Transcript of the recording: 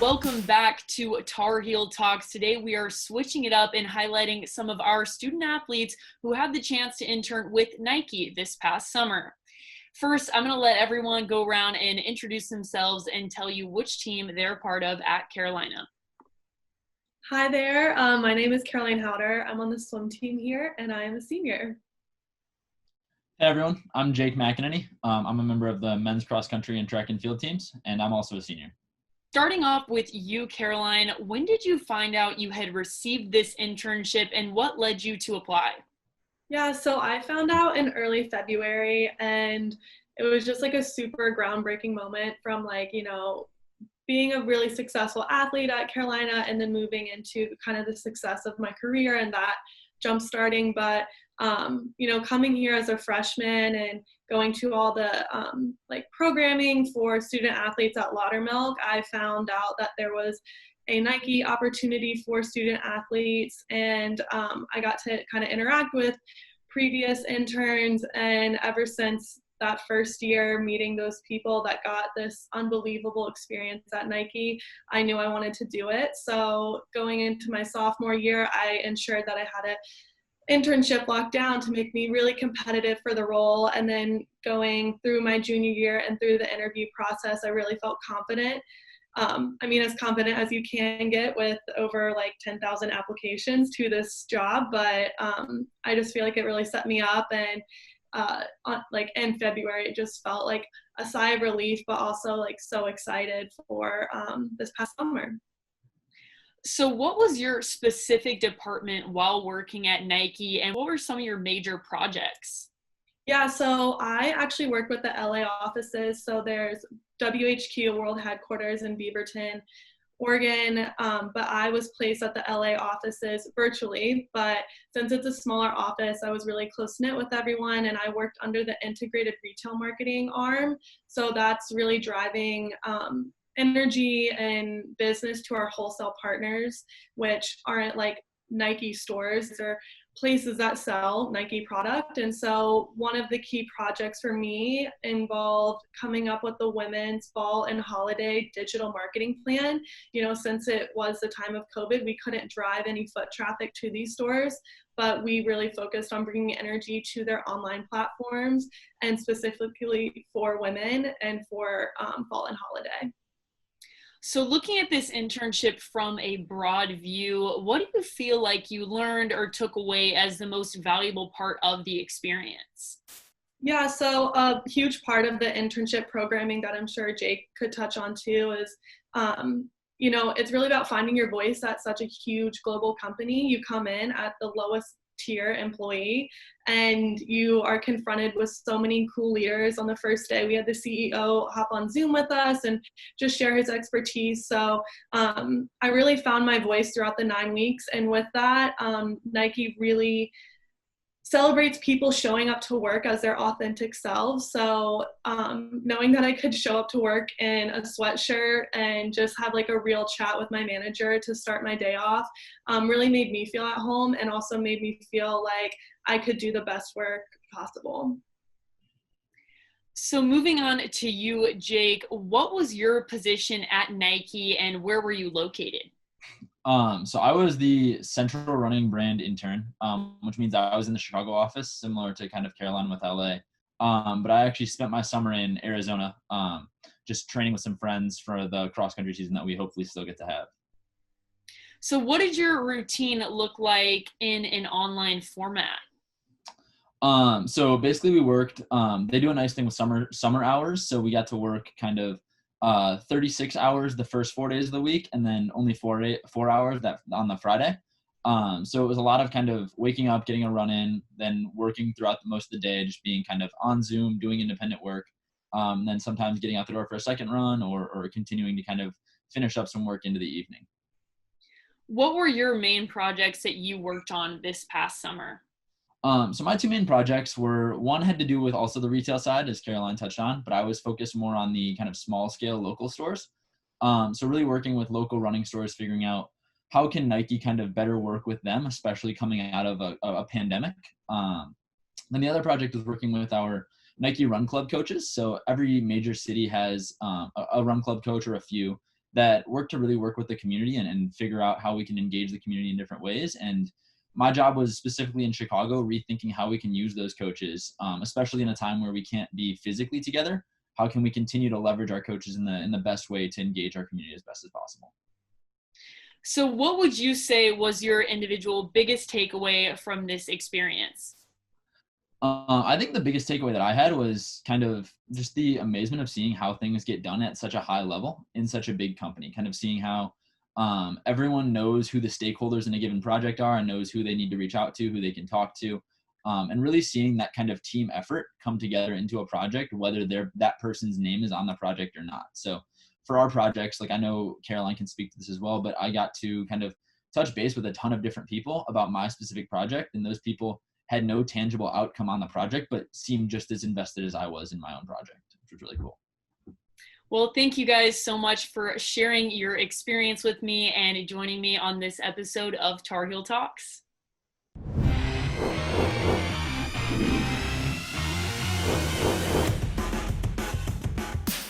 Welcome back to Tar Heel Talks. Today we are switching it up and highlighting some of our student athletes who had the chance to intern with Nike this past summer. First, I'm going to let everyone go around and introduce themselves and tell you which team they're part of at Carolina. Hi there, my name is Caroline Howder. I'm on the swim team here and I am a senior. Hey everyone, I'm Jake McEnany. I'm a member of the men's cross country and track and field teams, and I'm also a senior. Starting off with you, Caroline, when did you find out you had received this internship and what led you to apply? Yeah, so I found out in early February and it was just like a super groundbreaking moment from being a really successful athlete at Carolina and then moving into kind of the success of my career and that jump starting. But, coming here as a freshman and going to all the programming for student athletes at Laudermilk, I found out that there was a Nike opportunity for student athletes, and I got to kind of interact with previous interns, and ever since that first year meeting those people that got this unbelievable experience at Nike, I knew I wanted to do it. So going into my sophomore year, I ensured that I had an internship locked down to make me really competitive for the role. And then going through my junior year and through the interview process, I really felt confident. As confident as you can get with over 10,000 applications to this job, but I just feel like it really set me up. And in February, it just felt like a sigh of relief, but also so excited for this past summer. So what was your specific department while working at Nike, and what were some of your major projects? Yeah, so I actually worked with the LA offices. So there's WHQ World Headquarters in Beaverton, Oregon, but I was placed at the LA offices virtually. But since it's a smaller office, I was really close-knit with everyone, and I worked under the integrated retail marketing arm. So that's really driving energy and business to our wholesale partners, which aren't like Nike stores or places that sell Nike product. And so one of the key projects for me involved coming up with the women's fall and holiday digital marketing plan. Since it was the time of COVID, we couldn't drive any foot traffic to these stores, but we really focused on bringing energy to their online platforms and specifically for women and for fall and holiday. So looking at this internship from a broad view, what do you feel like you learned or took away as the most valuable part of the experience? Yeah, so a huge part of the internship programming that I'm sure Jake could touch on too is, it's really about finding your voice at such a huge global company. You come in at the lowest tier employee and you are confronted with so many cool leaders. On the first day, we had the CEO hop on Zoom with us and just share his expertise. So I really found my voice throughout the 9 weeks. And with that, Nike really celebrates people showing up to work as their authentic selves. So knowing that I could show up to work in a sweatshirt and just have a real chat with my manager to start my day off really made me feel at home, and also made me feel like I could do the best work possible. So moving on to you, Jake, what was your position at Nike and where were you located? So I was the central running brand intern, which means I was in the Chicago office, similar to kind of Carolina with LA. But I actually spent my summer in Arizona, just training with some friends for the cross country season that we hopefully still get to have. So what did your routine look like in an online format? So basically we worked, they do a nice thing with summer hours. So we got to work kind of 36 hours the first 4 days of the week, and then only 4 hours that on the Friday. So it was a lot of kind of waking up, getting a run in, then working throughout most of the day, just being kind of on Zoom, doing independent work. Then sometimes getting out the door for a second run or continuing to kind of finish up some work into the evening. What were your main projects that you worked on this past summer? So my two main projects were, one had to do with also the retail side, as Caroline touched on, but I was focused more on the kind of small scale local stores. So really working with local running stores, figuring out how can Nike kind of better work with them, especially coming out of a pandemic. Then the other project was working with our Nike Run Club coaches. So every major city has a Run Club coach or a few, that work to really work with the community and figure out how we can engage the community in different ways. And my job was specifically in Chicago, rethinking how we can use those coaches, especially in a time where we can't be physically together. How can we continue to leverage our coaches in the best way to engage our community as best as possible? So what would you say was your individual biggest takeaway from this experience? I think the biggest takeaway that I had was kind of just the amazement of seeing how things get done at such a high level in such a big company, kind of seeing how everyone knows who the stakeholders in a given project are and knows who they need to reach out to, who they can talk to, and really seeing that kind of team effort come together into a project, whether that person's name is on the project or not. So for our projects, like I know Caroline can speak to this as well, but I got to kind of touch base with a ton of different people about my specific project, and those people had no tangible outcome on the project, but seemed just as invested as I was in my own project, which was really cool. Well, thank you guys so much for sharing your experience with me and joining me on this episode of Tar Heel Talks.